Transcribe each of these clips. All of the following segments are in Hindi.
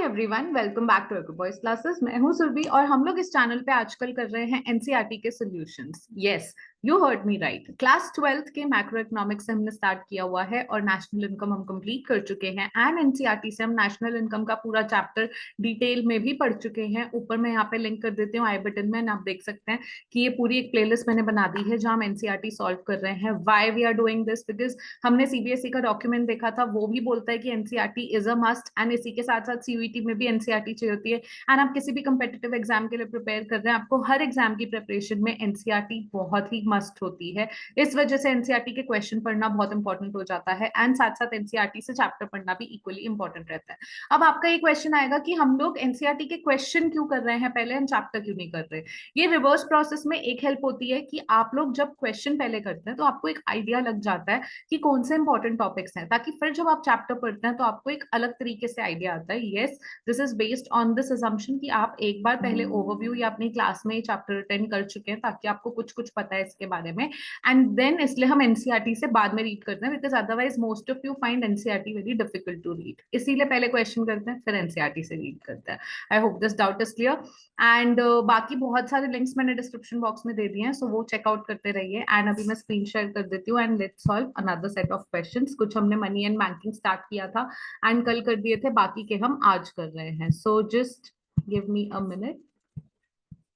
Everyone, welcome back to Agro Boys Classes. मैं हूं सुरभि और हम लोग इस चैनल पे आजकल कर रहे हैं एनसीईआरटी के solutions. Yes, you heard me right. Class 12th के मैक्रो इकोनॉमिक्स से हमने स्टार्ट किया हुआ है और नेशनल इनकम हम कंप्लीट कर चुके हैं। एंड एनसीईआरटी से हम नेशनल इनकम का पूरा चैप्टर डिटेल में भी पढ़ चुके हैं। ऊपर मैं यहाँ पे लिंक कर देती हूँ आई बटन में, आप देख सकते हैं कि ये पूरी एक प्लेलिस्ट मैंने बना दी है जहाँ हम एनसीईआरटी सॉल्व कर रहे हैं। Why we are doing this? Because हमने सीबीएसई का डॉक्यूमेंट देखा था, वो भी बोलता है कि NCERT is a must. And इसी के साथ साथ सीयूईटी में भी एनसीईआरटी चाहिए होती है। एंड आप किसी भी कंपेटिटिव एग्जाम के लिए प्रिपेयर कर रहे हैं, आपको हर एग्जाम की प्रिपरेशन में एनसीईआरटी बहुत ही मस्ट होती है। इस वजह से एनसीईआरटी के क्वेश्चन पढ़ना बहुत इंपॉर्टेंट हो जाता है। एंड साथ साथ एनसीईआरटी से चैप्टर पढ़ना भी इक्वली इंपॉर्टेंट रहता है। अब आपका ये क्वेश्चन आएगा कि हम लोग एनसीईआरटी के क्वेश्चन क्यों कर रहे हैं पहले, हम चैप्टर क्यों नहीं कर रहे? ये रिवर्स प्रोसेस में एक हेल्प होती है कि आप लोग जब क्वेश्चन पहले करते हैं तो आपको एक आइडिया लग जाता है कि कौन से इंपॉर्टेंट टॉपिक्स हैं, ताकि फिर जब आप चैप्टर पढ़ते हैं तो आपको एक अलग तरीके से आइडिया आता है। Yes, this is based on this assumption कि आप एक बार पहले ओवरव्यू या अपनी क्लास में चैप्टर अटेंड कर चुके हैं, ताकि आपको कुछ कुछ पता है इसके बारे में। एंड देन इसलिए हम एनसीईआरटी से बाद में रीड करते हैं, because otherwise most of you find NCERT very difficult to read. इसीलिए पहले क्वेश्चन करते हैं, फिर एनसीईआरटी से रीड करते हैं। I hope this doubt is clear. And बाकी बहुत सारे लिंक्स मैंने डिस्क्रिप्शन बॉक्स में दे दिए हैं, सो वो चेकआउट करते रहिए। एंड अभी मैं स्क्रीन शेयर कर देती हूँ and let's solve another set of questions. कुछ हमने मनी एंड बैंकिंग स्टार्ट किया था एंड कल कर दिए थे, बाकी के हम आज कर रहे हैं। So just give me a minute.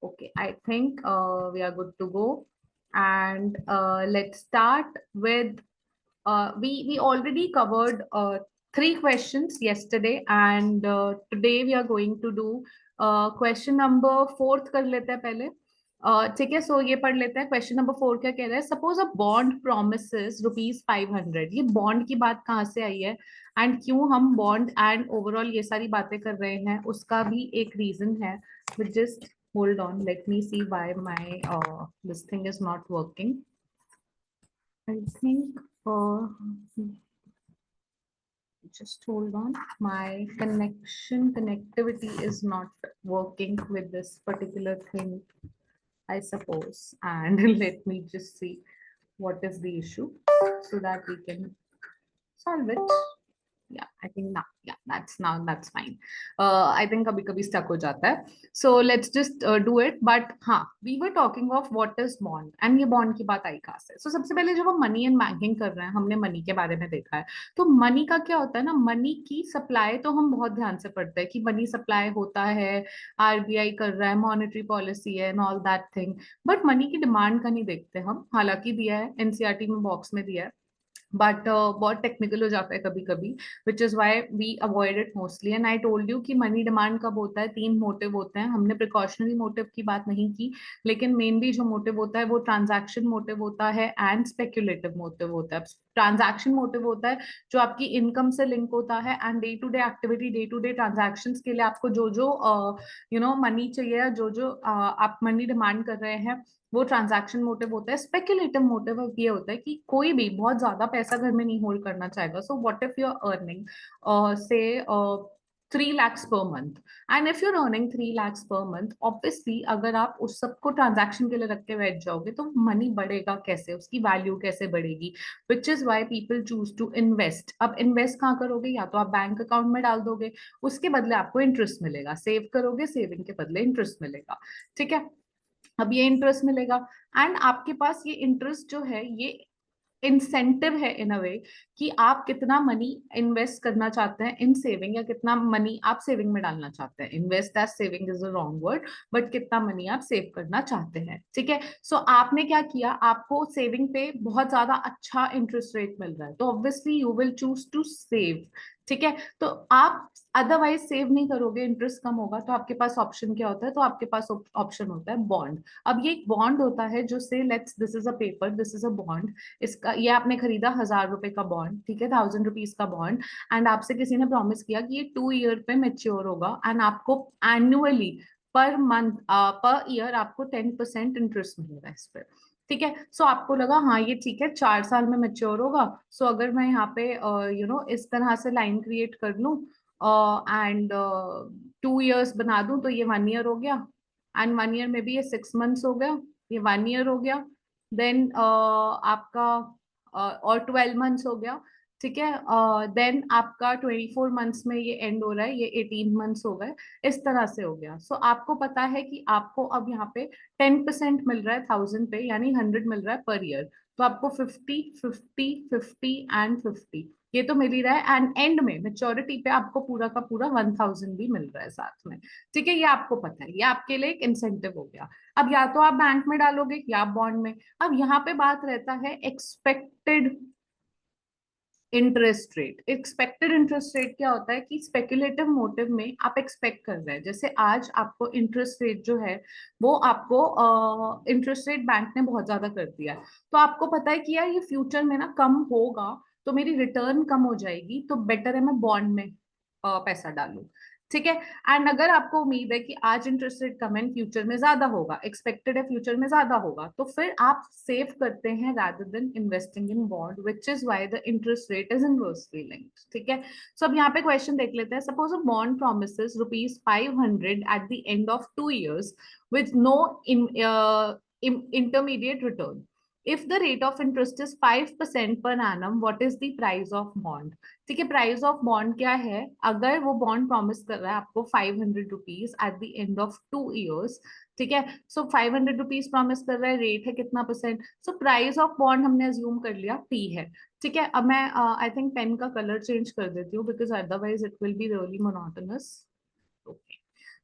Okay, I think we are good to go. And let's start with we already covered three questions yesterday, and today we are going to do question number fourth कर लेते हैं पहले। ठीक है, सो ये पढ़ लेते हैं। क्वेश्चन नंबर 4 क्या कह रहा है? Suppose a bond promises ₹500। ये बॉन्ड की बात कहाँ से आई है एंड क्यों हम बॉन्ड एंड ओवरऑल ये सारी बातें कर रहे हैं, उसका भी एक रीजन है। Just hold on, let me see why my this thing is not working. I think just hold on, my connectivity is not working with this particular thing, I suppose. And let me just see what is the issue so that we can solve it. Yeah, I think that's fine. I think कभी कभी stuck हो जाता है, so let's just do it. But हाँ, we were talking of what is bond, and ये bond की बात आई कहाँ से? So सबसे पहले जब हम मनी एंड बैंकिंग कर रहे हैं, हमने मनी के बारे में देखा है। तो मनी का क्या होता है ना, मनी की सप्लाई तो हम बहुत ध्यान से पढ़ते हैं कि मनी सप्लाई होता है, आरबीआई कर रहा है, मॉनेटरी पॉलिसी है and all that thing. But money की डिमांड का नहीं देखते हम, हालांकि दिया है एनसीईआरटी में, बॉक्स में दिया है, बट बहुत टेक्निकल हो जाता है कभी कभी, which is why we avoid it mostly. And I told you कि मनी डिमांड कब होता है, 3 मोटिव होते हैं। हमने प्रिकॉशनरी मोटिव की बात नहीं की, लेकिन मेनली जो मोटिव होता है वो ट्रांजैक्शन मोटिव होता है एंड स्पेक्यूलेटिव मोटिव होता है। ट्रांजैक्शन मोटिव होता है जो आपकी इनकम से लिंक होता है and day to day activity, day to day transaction के लिए आपको जो जो मनी चाहिए या जो जो आप मनी डिमांड कर रहे हैं, वो ट्रांजैक्शन मोटिव होता है। स्पेक्युलेटिव मोटिव ये होता है कि कोई भी बहुत ज्यादा पैसा घर में नहीं होल्ड करना चाहेगा। So what if you are earning से 3 lakhs per month, and if you're earning 3 lakhs per month, obviously अगर आप उस सबको ट्रांजैक्शन के लिए रख के बैठ जाओगे तो मनी बढ़ेगा कैसे, उसकी वैल्यू कैसे बढ़ेगी? Which is why people choose to invest. अब इन्वेस्ट कहाँ करोगे? या तो आप बैंक अकाउंट में डाल दोगे, उसके बदले आपको इंटरेस्ट मिलेगा। सेव करोगे, सेविंग के बदले इंटरेस्ट मिलेगा। ठीक है, अब ये इंटरेस्ट मिलेगा एंड आपके पास ये इंटरेस्ट जो है ये इंसेंटिव है इन अ वे कि आप कितना मनी इन्वेस्ट करना चाहते हैं इन सेविंग, या कितना मनी आप सेविंग में डालना चाहते हैं। Invest as saving is a wrong word, but कितना मनी आप सेव करना चाहते हैं। ठीक है, सो आपने क्या किया, आपको सेविंग पे बहुत ज्यादा अच्छा इंटरेस्ट रेट मिल रहा है, तो obviously you will choose to save. ठीक है, तो आप अदरवाइज सेव नहीं करोगे, इंटरेस्ट कम होगा, तो आपके पास ऑप्शन क्या होता है? तो आपके पास ऑप्शन होता है बॉन्ड। अब ये एक बॉन्ड होता है जो से let's this is a paper, this is a bond. इसका ये आपने खरीदा 1000 रुपए का बॉन्ड, ठीक है, 1000 रुपीज का बॉन्ड, एंड आपसे किसी ने प्रॉमिस किया कि ये 2 ईयर पे मेच्योर होगा एंड आपको annually per month per year आपको 10% इंटरेस्ट मिलेगा इस पर। ठीक है, सो आपको लगा हाँ ये ठीक है, 4 साल में मेच्योर होगा। सो अगर मैं यहाँ पे इस तरह से लाइन क्रिएट कर लूँ एंड 2 ईयर्स बना दूं, तो ये 1 ईयर हो गया, एंड 1 ईयर में भी ये 6 मंथ्स हो गया, ये 1 ईयर हो गया, देन आपका और 12 मंथ्स हो गया। ठीक है। देन आपका 24 मंथ्स में ये एंड हो रहा है, ये 18 मंथ्स हो गए, इस तरह से हो गया। सो आपको पता है कि आपको अब यहाँ पे 10% मिल रहा है 1000 पे, यानी 100 मिल रहा है पर ईयर। तो आपको 50 50 50 एंड 50 ये तो मिल ही रहा है, एंड एंड में मेच्योरिटी पे आपको पूरा का पूरा 1000 भी मिल रहा है साथ में। ठीक है, ये आपको पता है, ये आपके लिए एक इंसेंटिव हो गया। अब या तो आप बैंक में डालोगे या आप बॉन्ड में। अब यहाँ पे बात रहता है expected interest rate. Expected interest rate क्या होता है कि स्पेकुलेटिव मोटिव में आप एक्सपेक्ट कर रहे हैं, जैसे आज आपको इंटरेस्ट रेट जो है वो आपको इंटरेस्ट रेट बैंक ने बहुत ज्यादा कर दिया है, तो आपको पता है कि यार ये फ्यूचर में ना कम होगा, तो मेरी रिटर्न कम हो जाएगी, तो बेटर है मैं बॉन्ड में पैसा डालूं। ठीक है। एंड अगर आपको उम्मीद है कि आज इंटरेस्ट रेट कम है, फ्यूचर में ज्यादा होगा, एक्सपेक्टेड है फ्यूचर में ज्यादा होगा, तो फिर आप सेव करते हैं rather than investing in bond, which is why the interest rate is inversely linked। ठीक है। सो अब यहाँ पे क्वेश्चन देख लेते हैं। Suppose a bond promises ₹500 at the end of 2 years with no intermediate return. If the rate of interest is 5% per annum, what is the price of bond? ठीक है, प्राइस ऑफ बॉन्ड क्या है? अगर वो बॉन्ड प्रॉमिस कर रहा है आपको ₹500 at the end of 2 years, ठीक है, सो ₹500 प्रॉमिस कर रहा है, रेट है कितना percent? So price of bond हमने अज्यूम कर लिया P है। ठीक है, अब मैं आई थिंक पेन का कलर चेंज कर देती हूँ, because otherwise it will be really monotonous. Okay,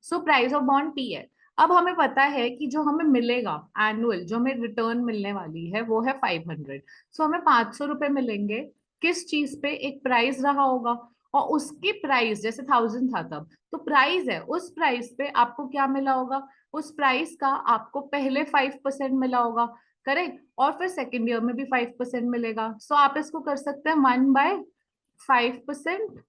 so price of bond P है। अब हमें पता है कि जो हमें मिलेगा एनुअल, जो हमें रिटर्न मिलने वाली है वो है 500। सो हमें ₹500 मिलेंगे। किस चीज पे? एक प्राइस रहा होगा, और उसकी प्राइस जैसे 1000 था तब, तो प्राइस है, उस प्राइस पे आपको क्या मिला होगा? उस प्राइस का आपको पहले 5% मिला होगा, करेक्ट, और फिर सेकेंड ईयर में भी 5% मिलेगा। सो आप इसको कर सकते हैं 1/5%,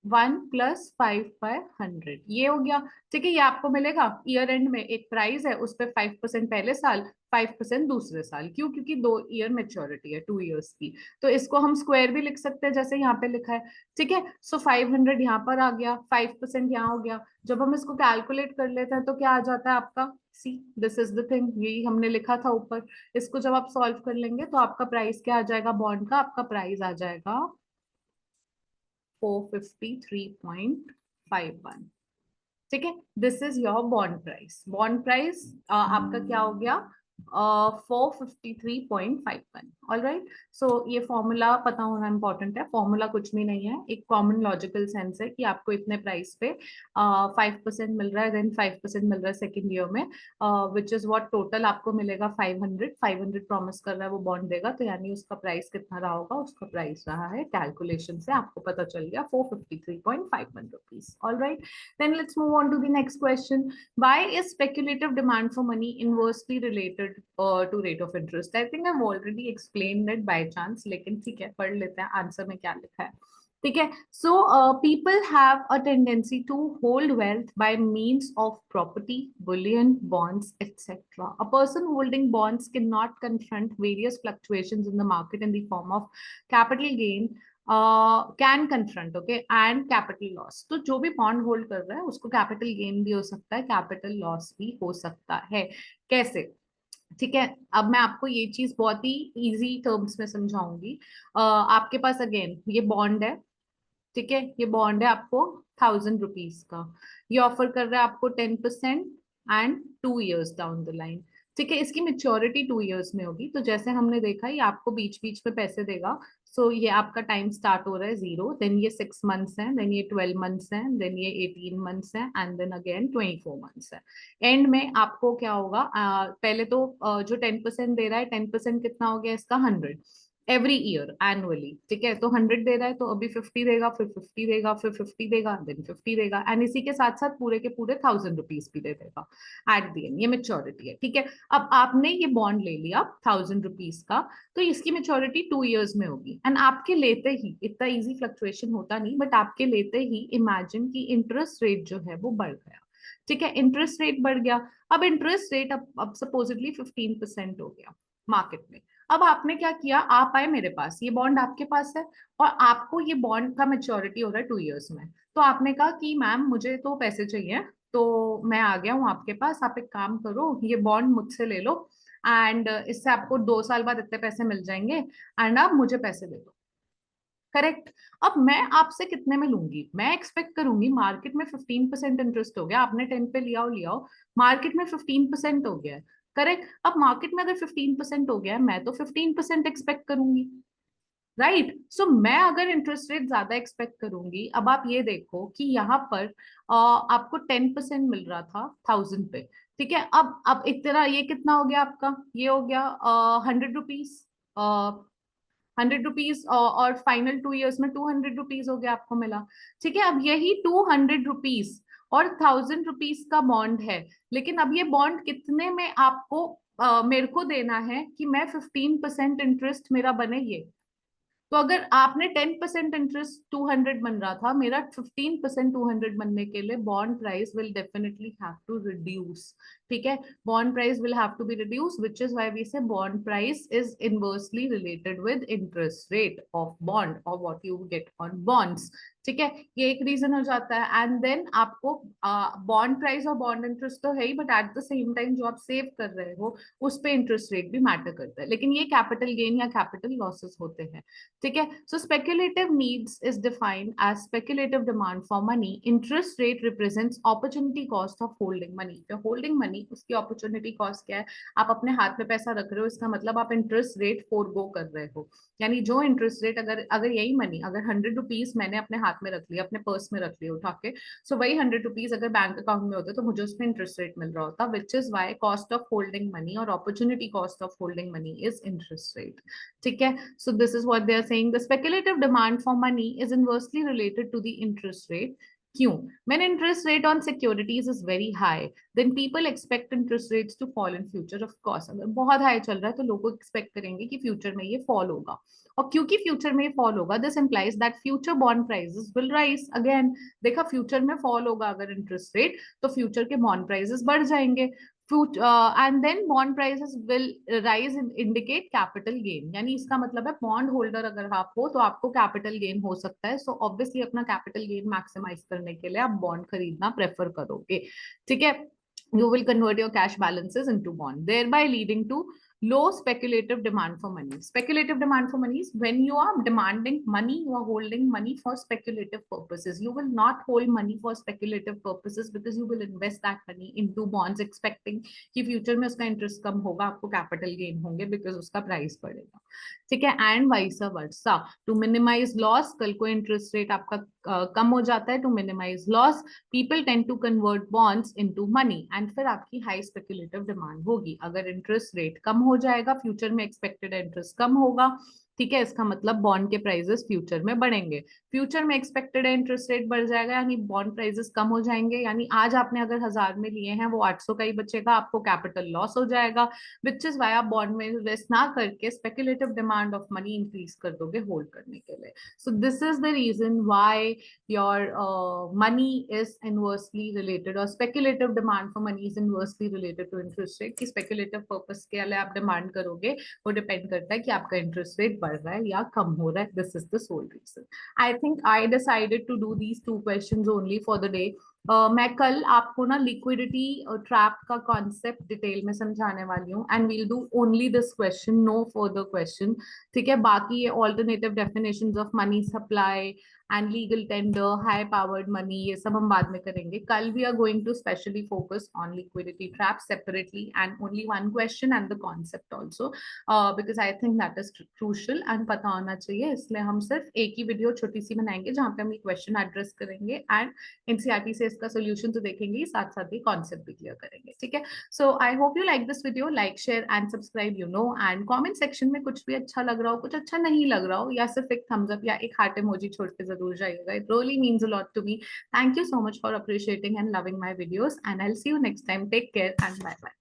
1 + 5/100, ये हो गया। ठीक है, ये आपको मिलेगा ईयर एंड में, एक प्राइस है उस पर 5% पहले साल, 5% दूसरे साल। क्यों? क्योंकि 2 ईयर मेच्योरिटी है, 2 years की। तो इसको हम स्क्वायर भी लिख सकते हैं जैसे यहाँ पे लिखा है। ठीक है, सो 500 यहाँ पर आ गया, 5% यहाँ हो गया। जब हम इसको कैलकुलेट कर लेते हैं तो क्या आ जाता है आपका? सी, दिस इज द थिंग, यही हमने लिखा था ऊपर। इसको जब आप सॉल्व कर लेंगे तो आपका प्राइस क्या आ जाएगा बॉन्ड का? आपका प्राइस आ जाएगा 453.51। ठीक है, this is your bond price. Bond price आपका क्या हो गया? 453.51। All right. सो ये फॉर्मूला पता होना इंपॉर्टेंट है। फॉर्मूला कुछ भी नहीं है, एक कॉमन लॉजिकल सेंस है कि आपको इतने प्राइस पे 5% मिल रहा है, देन 5% मिल रहा है सेकेंड ईयर में, विच इज व्हाट टोटल आपको मिलेगा 500। 500 प्रॉमिस कर रहा है वो बॉन्ड देगा, तो यानी उसका प्राइस कितना रहा होगा? उसका प्राइस रहा है, कैलकुलेशन से आपको पता चल गया, ₹453.51। All right, then let's move on to the next question. Why is speculative demand for money inversely related to rate of interest? I think I've already explained it by chance, लेकिन ठीक है, पढ़ लेते हैं आंसर में क्या लिखा है। ठीक है, so people have a tendency to hold wealth by means of property, bullion, bonds, etc. A person holding bonds cannot confront various fluctuations in the market in the form of capital gain, can confront, okay, and capital loss. तो जो भी बॉन्ड होल्ड कर रहा है उसको कैपिटल गेन भी हो सकता है, कैपिटल लॉस भी हो सकता है। कैसे? ठीक है, अब मैं आपको ये चीज बहुत ही इजी टर्म्स में समझाऊंगी। आपके पास अगेन ये बॉन्ड है, ठीक है, ये बॉन्ड है आपको ₹1000 का। ये ऑफर कर रहा है आपको 10% and 2 years down the line. ठीक है, इसकी मेच्योरिटी 2 years में होगी। तो जैसे हमने देखा ये आपको बीच बीच में पैसे देगा। सो ये आपका टाइम स्टार्ट हो रहा है 0, देन ये 6 मंथ्स है, देन ये 12 मंथ्स है, देन ये 18 मंथ्स है, एंड देन अगेन 24 मंथ्स है। एंड में आपको क्या होगा? पहले तो जो 10% दे रहा है, 10% कितना हो गया इसका? 100 एवरी ईयर एनुअली। ठीक है, तो 100 दे रहा है तो अभी 50 देगा, फिर 50 देगा, फिर 50 देगा, देन 50 देगा, एंड इसी के साथ साथ पूरे के पूरे ₹1000 भी दे देगा एट दी एंड। ये मेच्योरिटी है। ठीक है, अब आपने ये बॉन्ड ले लिया ₹1000 का, तो इसकी मेच्योरिटी 2 years में होगी, एंड आपके लेते ही, इतना इजी फ्लक्चुएशन होता नहीं, बट आपके लेते ही इमेजिन की इंटरेस्ट रेट जो है वो बढ़ गया। ठीक है, इंटरेस्ट रेट बढ़ गया। अब इंटरेस्ट रेट अब सपोजिटली 15% हो गया मार्केट में। अब आपने क्या किया? आप आए मेरे पास, ये बॉन्ड आपके पास है, और आपको ये बॉन्ड का मेच्योरिटी हो रहा है 2 years में। तो आपने कहा कि मैम मुझे तो पैसे चाहिए, तो मैं आ गया हूँ आपके पास, आप एक काम करो, ये बॉन्ड मुझसे ले लो, एंड इससे आपको 2 साल बाद इतने पैसे मिल जाएंगे, एंड आप मुझे पैसे दे दो। करेक्ट। अब मैं आपसे कितने में लूंगी, मैं एक्सपेक्ट करूंगी मार्केट में 15% इंटरेस्ट हो गया, आपने 10 पे लिया हो, मार्केट में 15% हो गया है। करेक्ट। अब मार्केट में अगर 15% हो गया है, मैं तो 15% एक्सपेक्ट करूंगी, राइट। सो मैं अगर इंटरेस्ट रेट ज्यादा एक्सपेक्ट करूंगी, अब आप ये देखो कि यहाँ पर आपको 10% मिल रहा था 1000 पे, ठीक है। अब इतना, ये कितना हो गया आपका, ये हो गया 100 रुपीज, 100 रुपीज, और फाइनल 2 इयर्स में 200 रुपीज हो गया आपको मिला, ठीक है। अब यही 200 रुपीज और 1000 रुपीज का बॉन्ड है, लेकिन अब ये बॉन्ड कितने में आपको मेरे को देना है कि मैं 15% इंटरेस्ट मेरा बने ये। तो अगर आपने 10% इंटरेस्ट 200 बन रहा था, मेरा 15% 200 बनने के लिए bond price will definitely have to reduce, ठीक है। Bond price will have to be reduce, which is why we say bond price is inversely related with interest rate of bond और what you get on bonds, ठीक है। ये एक रीजन हो जाता है। एंड देन आपको बॉन्ड प्राइस और बॉन्ड इंटरेस्ट तो है ही, but at the same time जो आप सेव कर रहे हो उस पे इंटरेस्ट रेट भी मैटर करता है, लेकिन ये कैपिटल गेन या कैपिटल लॉसेस होते हैं, ठीक है। So speculative needs is defined as speculative demand for money. Interest rate represents opportunity cost of holding money. जो होल्डिंग मनी उसकी अपॉर्चुनिटी कॉस्ट क्या है, आप अपने हाथ में पैसा रख रहे हो, इसका मतलब आप इंटरेस्ट रेट फोरगो कर रहे हो। यानी जो इंटरेस्ट रेट, अगर अगर यही मनी, अगर 100 रुपीज मैंने अपने हाथ में रख लिया, अपने पर्स में रख लिया उठा के, सो वही 100 रुपीज अगर बैंक अकाउंट में होते तो मुझे उसमें इंटरेस्ट रेट मिल रहा होता, which is why cost of holding money और opportunity cost of holding money is interest rate, ठीक है। So this is what they are saying. The speculative demand for money is inversely related to the interest rate. क्यों? When interest rate on securities is very high, then people expect interest rates to fall in future. Of course, अगर बहुत high चल रहा है तो लोग expect करेंगे कि future में ये fall होगा, और क्योंकि future में ये fall होगा, this implies that future bond prices will rise again. देखा, future में fall होगा अगर interest rate, तो future के bond prices बढ़ जाएंगे, and then bond prices will rise, indicate capital gain. यानी इसका मतलब है बॉन्ड होल्डर अगर आप हो तो आपको कैपिटल गेन हो सकता है, सो ऑब्वियसली अपना कैपिटल गेन मैक्सिमाइज करने के लिए आप बॉन्ड खरीदना प्रेफर करोगे, ठीक है। You will convert your cash balances into bond, thereby leading to low speculative demand for money. Speculative demand for money is when you are demanding money, you are holding money for speculative purposes. You will not hold money for speculative purposes because you will invest that money into bonds expecting कि फ्यूचर में उसका इंटरेस्ट कम होगा, आपको कैपिटल गेन होंगे बिकॉज उसका प्राइस बढ़ेगा, ठीक है। And vice versa, to minimise loss, कल को इंटरेस्ट रेट आपका कम हो जाता है, to minimise loss people tend to convert bonds into money, and फिर आपकी हाई स्पेक्युलेटिव डिमांड होगी। अगर इंटरेस्ट रेट कम हो जाएगा, फ्यूचर में एक्सपेक्टेड इंटरेस्ट कम होगा, ठीक है, इसका मतलब बॉन्ड के प्राइसेस फ्यूचर में बढ़ेंगे। फ्यूचर में एक्सपेक्टेड इंटरेस्ट रेट बढ़ जाएगा यानी बॉन्ड प्राइसेस कम हो जाएंगे, यानी आज आपने अगर 1000 में लिए हैं वो 800 का ही बचेगा, आपको कैपिटल लॉस हो जाएगा, विच इज वाई आप बॉन्ड में इन्वेस्ट ना करके speculative demand of money increase कर दोगे होल्ड करने के लिए। So this is the reason why your money is inversely related, और speculative demand for money is inversely related to interest rate. कि स्पेक्युलेटिव पर्पस के लिए आप डिमांड करोगे, वो डिपेंड करता है कि आपका इंटरेस्ट रेट बढ़ रहा है या कम हो रहा है। This is the sole reason. I think I decided to do these 2 questions only for the day. मैं कल आपको ना लिक्विडिटी ट्रैप का कॉन्सेप्ट डिटेल में समझाने वाली हूँ, and we'll do only this question, no further question, ठीक है। बाकी ये alternative definitions of money supply and legal tender, high powered money, ये सब हम बाद में करेंगे। कल we are going to specially focus on liquidity trap separately and only 1 question and the concept also, because I think that is crucial and पता होना चाहिए, इसलिए हम सिर्फ एक ही वीडियो छोटी सी बनाएंगे जहाँ पे हम ये क्वेश्चन एड्रेस करेंगे एंड एनसीईआरटी से इसका सोल्यूशन तो देखेंगे, साथ साथ ही कॉन्सेप्ट भी क्लियर करेंगे, ठीक है। So I hope you like this video, like share and subscribe, you know, and comment section में कुछ भी अच्छा लग रहा हो, कुछ अच्छा नहीं लग रहा हो, या सिर्फ एक थम्स अप या एक हार्ट इमोजी छोड़ के जरूर जाइएगा, it really means a lot to me. Thank you so much for appreciating and loving my videos, and I will see you next time. Take care and bye bye.